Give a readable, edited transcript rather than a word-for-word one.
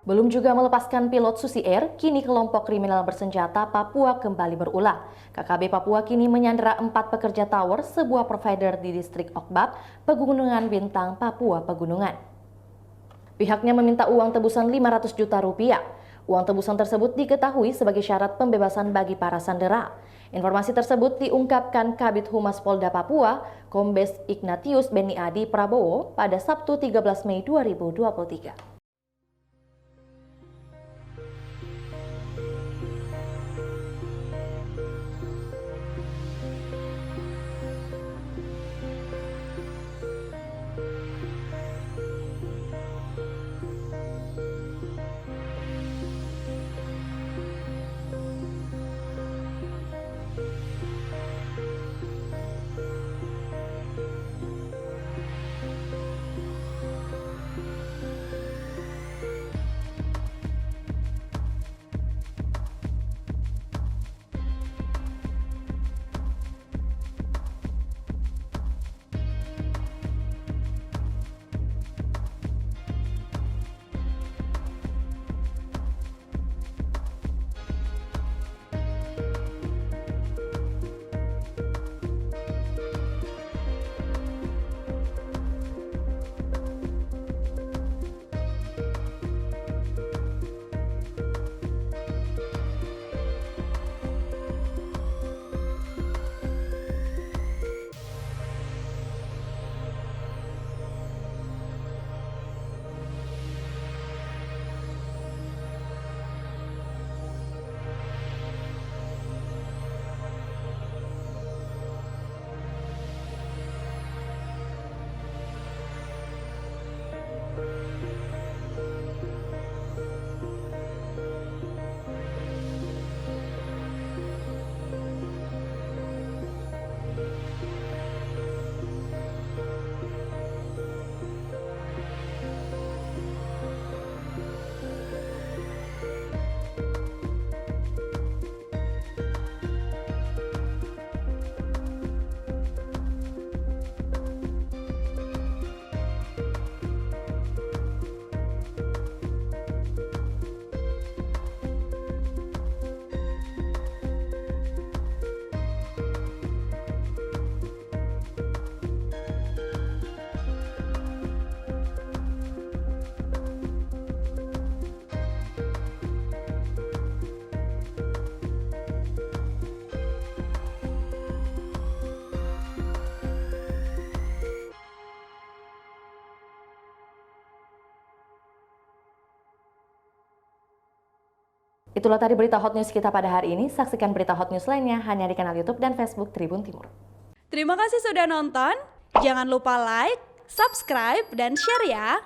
Belum juga melepaskan pilot Susi Air, kini kelompok kriminal bersenjata Papua kembali berulah. KKB Papua kini menyandera 4 pekerja tower sebuah provider di distrik Okbab, Pegunungan Bintang, Papua Pegunungan. Pihaknya meminta uang tebusan 500 juta rupiah. Uang tebusan tersebut diketahui sebagai syarat pembebasan bagi para sandera. Informasi tersebut diungkapkan Kabid Humas Polda Papua, Kombes Ignatius Beni Adi Prabowo pada Sabtu 13 Mei 2023. Itulah tadi berita hot news kita pada hari ini. Saksikan berita hot news lainnya hanya di kanal YouTube dan Facebook Tribun Timur. Terima kasih sudah nonton. Jangan lupa like, subscribe, dan share ya.